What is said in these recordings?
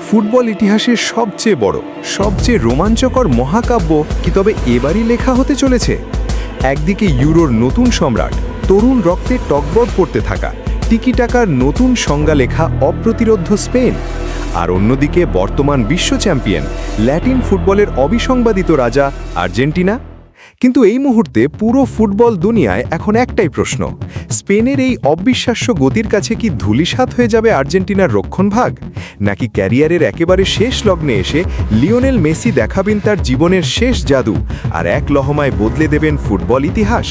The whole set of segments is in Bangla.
ফুটবল ইতিহাসের সবচেয়ে বড়, সবচেয়ে রোমাঞ্চকর মহাকাব্য কি তবে এবারই লেখা হতে চলেছে? একদিকে ইউরোর নতুন সম্রাট, তরুণ রক্তে টগবগ করতে থাকা টিকি টাকার নতুন সংজ্ঞা লেখা অপ্রতিরোধ্য স্পেন, আর অন্যদিকে বর্তমান বিশ্ব চ্যাম্পিয়ন ল্যাটিন ফুটবলের অবিসংবাদিত রাজা আর্জেন্টিনা। কিন্তু এই মুহূর্তে পুরো ফুটবল দুনিয়ায় এখন একটাই প্রশ্ন, স্পেনের এই অবিশ্বাস্য গতির কাছে কি ধূলিসাৎ হয়ে যাবে আর্জেন্টিনার রক্ষণভাগ, নাকি ক্যারিয়ারের একেবারে শেষ লগ্নে এসে লিওনেল মেসি দেখাবেন তার জীবনের শেষ জাদু আর এক লহমায় বদলে দেবেন ফুটবল ইতিহাস?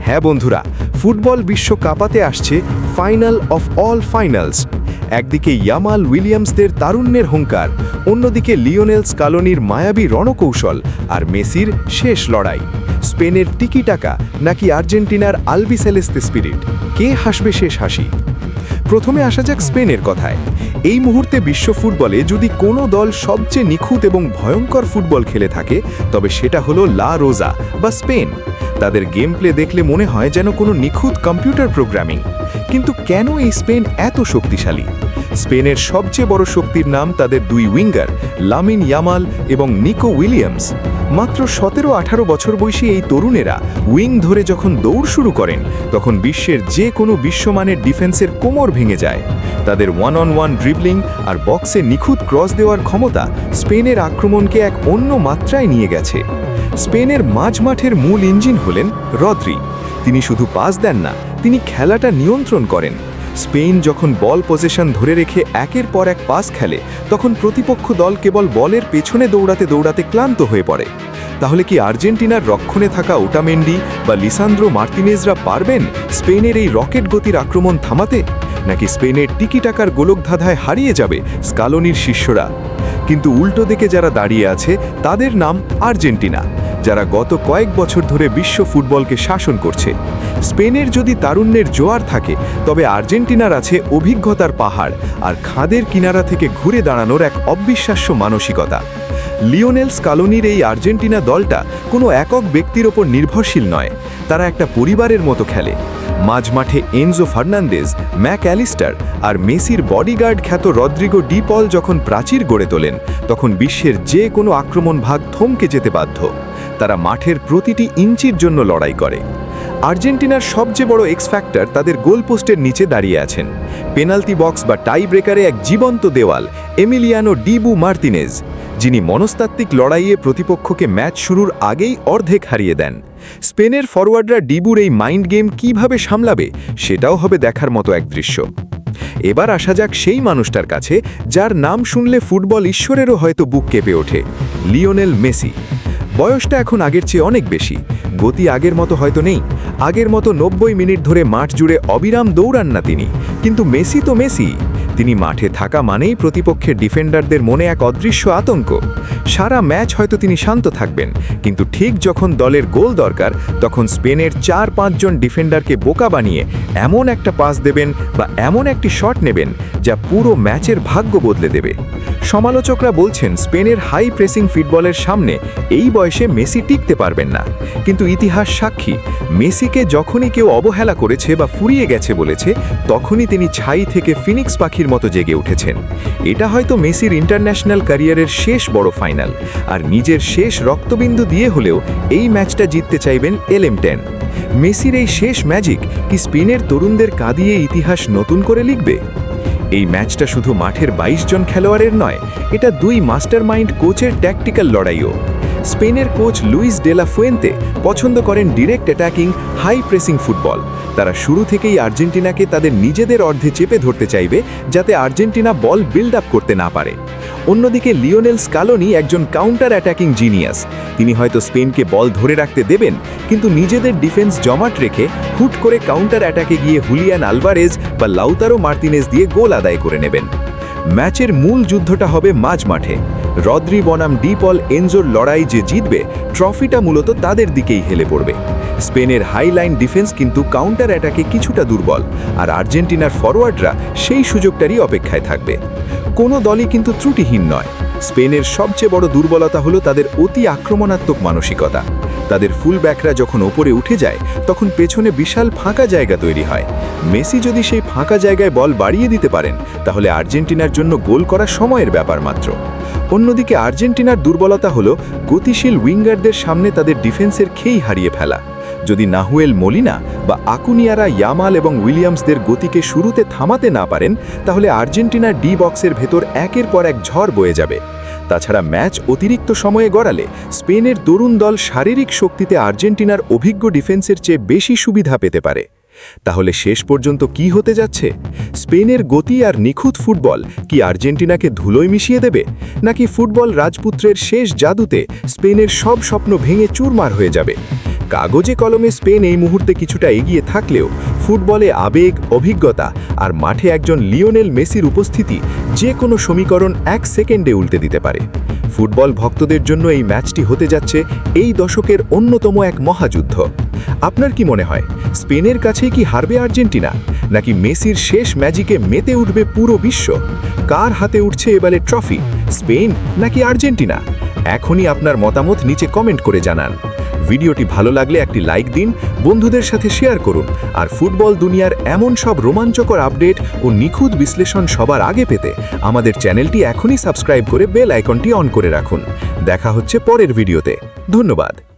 হ্যাঁ বন্ধুরা, ফুটবল বিশ্ব কাঁপাতে আসছে ফাইনাল অফ অল ফাইনালস। একদিকে ইয়ামাল উইলিয়ামসদের তারুণ্যের হুঙ্কার, অন্যদিকে লিওনেল স্কালোনির মায়াবী রণকৌশল আর মেসির শেষ লড়াই। স্পেনের টিকি টাকা নাকি আর্জেন্টিনার আলবিসেলেস্তে স্পিরিট, কে হাসবে শেষ হাসি? প্রথমে আসা যাক স্পেনের কথায়। এই মুহূর্তে বিশ্ব ফুটবলে যদি কোনো দল সবচেয়ে নিখুঁত এবং ভয়ঙ্কর ফুটবল খেলে থাকে, তবে সেটা হলো লা রোজা বা স্পেন। তাদের গেম প্লে দেখলে মনে হয় যেন কোনো নিখুঁত কম্পিউটার প্রোগ্রামিং। কিন্তু কেন এই স্পেন এত শক্তিশালী? স্পেনের সবচেয়ে বড় শক্তির নাম তাদের দুই উইঙ্গার লামিন ইয়ামাল এবং নিকো উইলিয়ামস। মাত্র 17-18 বছর বয়সী এই তরুণেরা উইং ধরে যখন দৌড় শুরু করেন, তখন বিশ্বের যে কোনো বিশ্বমানের ডিফেন্সের কোমর ভেঙে যায়। তাদের ওয়ান-অন-ওয়ান ড্রিবলিং আর বক্সে নিখুঁত ক্রস দেওয়ার ক্ষমতা স্পেনের আক্রমণকে এক অন্য মাত্রায় নিয়ে গেছে। স্পেনের মাঝমাঠের মূল ইঞ্জিন হলেন রদ্রি। তিনি শুধু পাস দেন না, তিনি খেলাটা নিয়ন্ত্রণ করেন। স্পেন যখন বল পজিশন ধরে রেখে একের পর এক পাস খেলে, তখন প্রতিপক্ষ দল কেবল বলের পেছনে দৌড়াতে দৌড়াতে ক্লান্ত হয়ে পড়ে। তাহলে কি আর্জেন্টিনার রক্ষণে থাকা ওটামেন্ডি বা লিসান্দ্রো মার্তিনেজরা পারবেন স্পেনের এই রকেট গতির আক্রমণ থামাতে, নাকি স্পেনের টিকি টাকার গোলকধাঁধায় হারিয়ে যাবে স্কালোনির শিষ্যরা? কিন্তু উল্টো দিকে যারা দাঁড়িয়ে আছে, তাদের নাম আর্জেন্টিনা, যারা গত কয়েক বছর ধরে বিশ্ব ফুটবলকে শাসন করছে। স্পেনের যদি তারুণ্যের জোয়ার থাকে, তবে আর্জেন্টিনার আছে অভিজ্ঞতার পাহাড় আর খাদের কিনারা থেকে ঘুরে দাঁড়ানোর এক অবিশ্বাস্য মানসিকতা। লিওনেল স্কালোনির এই আর্জেন্টিনা দলটা কোনো একক ব্যক্তির ওপর নির্ভরশীল নয়, তারা একটা পরিবারের মতো খেলে। মাঝমাঠে এনজো ফার্নান্দেজ, ম্যাক অ্যালিস্টার আর মেসির বডিগার্ড খ্যাত রদ্রিগো ডি পল যখন প্রাচীর গড়ে তোলেন, তখন বিশ্বের যে কোনো আক্রমণ ভাগ থমকে যেতে বাধ্য। তারা মাঠের প্রতিটি ইঞ্চির জন্য লড়াই করে। আর্জেন্টিনার সবচেয়ে বড় এক্স ফ্যাক্টর তাদের গোলপোস্টের নিচে দাঁড়িয়ে আছেন, পেনাল্টি বক্স বা টাই ব্রেকারে এক জীবন্ত দেওয়াল, এমিলিয়ানো ডিবু মার্তিনেজ, যিনি মনস্তাত্ত্বিক লড়াইয়ে প্রতিপক্ষকে ম্যাচ শুরুর আগেই অর্ধেক হারিয়ে দেন। স্পেনের ফরওয়ার্ডরা ডিবুর এই মাইন্ড গেম কিভাবে সামলাবে, সেটাও হবে দেখার মতো এক দৃশ্য। এবার আসা যাক সেই মানুষটার কাছে, যার নাম শুনলে ফুটবল ঈশ্বরেরও হয়তো বুক কেঁপে ওঠে, লিওনেল মেসি। বয়সটা এখন আগের চেয়ে অনেক বেশি, গতি আগের মতো হয়তো নেই, আগের মতো 90 মিনিট ধরে মাঠ জুড়ে অবিরাম দৌড়ান না তিনি, কিন্তু মেসি তো মেসি। তিনি মাঠে থাকা মানেই প্রতিপক্ষের ডিফেন্ডারদের মনে এক অদৃশ্য আতঙ্ক। সারা ম্যাচ হয়তো তিনি শান্ত থাকবেন, কিন্তু ঠিক যখন দলের গোল দরকার, তখন স্পেনের 4-5 জন ডিফেন্ডারকে বোকা বানিয়ে এমন একটা পাস দেবেন বা এমন একটি শট নেবেন যা পুরো ম্যাচের ভাগ্য বদলে দেবে। সমালোচকরা বলছেন স্পেনের হাই প্রেসিং ফুটবলের সামনে এই বয়সে মেসি টিকতে পারবেন না, কিন্তু ইতিহাস সাক্ষী, মেসিকে যখনই কেউ অবহেলা করেছে বা ফুরিয়ে গেছে বলেছে, তখনই তিনি ছাই থেকে ফিনিক্স পাখির মতো জেগে উঠেছেন। এটা হয়তো মেসির ইন্টারন্যাশনাল ক্যারিয়ারের শেষ বড় ফাইনাল, আর নিজের শেষ রক্তবিন্দু দিয়ে হলেও এই ম্যাচটা জিততে চাইবেন LM10। মেসির এই শেষ ম্যাজিক কি স্পেনের তরুণদের কাঁদিয়ে ইতিহাস নতুন করে লিখবে? এই ম্যাচটা শুধু মাঠের 22 জন খেলোয়াড়ের নয়, এটা দুই মাস্টারমাইন্ড কোচের ট্যাকটিক্যাল লড়াইও। স্পেনের coach Luis de la Fuente পছন্দ করেন direct attacking, high pressing football. তারা শুরু থেকেই আর্জেন্টিনাকে তাদের নিজেদের অর্ধে চেপে ধরতে চাইবে, যাতে আর্জেন্টিনা বল বিল্ড আপ করতে না পারে। অন্যদিকে লিওনেল স্কালোনি একজন কাউন্টার অ্যাটাকিং জিনিয়াস। তিনি হয়তো স্পেনকে বল ধরে রাখতে দেবেন, কিন্তু নিজেদের ডিফেন্স জমাট রেখে হুট করে কাউন্টার অ্যাটাকে গিয়ে হুলিয়ান আলভারেজ বা লাউতারো মার্তিনেজ দিয়ে গোল আদায় করে নেবেন। ম্যাচের মূল যুদ্ধটা হবে মাঝমাঠে। রদ্রি বনাম ডি পল এনজোর লড়াই যে জিতবে, ট্রফিটা মূলত তাদের দিকেই হেলে পড়বে। স্পেনের হাইলাইন ডিফেন্স কিন্তু কাউন্টার অ্যাটাকে কিছুটা দুর্বল, আর আর্জেন্টিনার ফরওয়ার্ডরা সেই সুযোগটারই অপেক্ষায় থাকবে। কোনো দলই কিন্তু ত্রুটিহীন নয়। স্পেনের সবচেয়ে বড় দুর্বলতা হলো তাদের অতি আক্রমণাত্মক মানসিকতা। তাদের ফুলব্যাকরা যখন ওপরে উঠে যায় তখন পেছনে বিশাল ফাঁকা জায়গা তৈরি হয়। মেসি যদি সেই ফাঁকা জায়গায় বল বাড়িয়ে দিতে পারেন তাহলে আর্জেন্টিনার জন্য গোল করা সময়ের ব্যাপার মাত্র। অন্যদিকে আর্জেন্টিনার দুর্বলতা হলো গতিশীল উইঙ্গারদের সামনে তাদের ডিফেন্সের খেই হারিয়ে ফেলা। যদি নাহুয়েল মোলিনা বা আকুনিয়ারা ইয়ামাল এবং উইলিয়ামসদের গতিকে শুরুতে থামাতে না পারেন তাহলে আর্জেন্টিনার ডি বক্সের ভেতর একের পর এক ঝড় বয়ে যাবে। তাছাড়া ম্যাচ অতিরিক্ত সময়ে গড়ালে স্পেনের তরুণ দল শারীরিক শক্তিতে আর্জেন্টিনার অভিজ্ঞ ডিফেন্সের চেয়ে বেশি সুবিধা পেতে পারে। তাহলে শেষ পর্যন্ত কি হতে যাচ্ছে? স্পেনের গতি আর নিখুঁত ফুটবল কি আর্জেন্টিনাকে ধুলোয় মিশিয়ে দেবে, নাকি ফুটবল রাজপুত্রের শেষ জাদুতে স্পেনের সব স্বপ্ন ভেঙে চুরমার হয়ে যাবে? কাগজে কলমে স্পেন এই মুহূর্তে কিছুটা এগিয়ে থাকলেও ফুটবলে আবেগ, অভিজ্ঞতা আর মাঠে একজন লিওনেল মেসির উপস্থিতি যে কোনো সমীকরণ 1 সেকেন্ডে উল্টে দিতে পারে। ফুটবল ভক্তদের জন্য এই ম্যাচটি হতে যাচ্ছে এই দশকের অন্যতম এক মহাযুদ্ধ। আপনার কি মনে হয়, স্পেনের কাছেই কি হারবে আর্জেন্টিনা, নাকি মেসির শেষ ম্যাজিকে মেতে উঠবে পুরো বিশ্ব? কার হাতে উঠছে এবারে ট্রফি, স্পেন নাকি আর্জেন্টিনা? এখনই আপনার মতামত নিচে কমেন্ট করে জানান। ভিডিওটি ভালো লাগলে একটি লাইক দিন, বন্ধুদের সাথে শেয়ার করুন, আর ফুটবল দুনিয়ার এমন সব রোমাঞ্চকর আপডেট ও নিখুঁত বিশ্লেষণ সবার আগে পেতে আমাদের চ্যানেলটি এখনই সাবস্ক্রাইব করে বেল আইকনটি অন করে রাখুন। দেখা হচ্ছে পরের ভিডিওতে। ধন্যবাদ।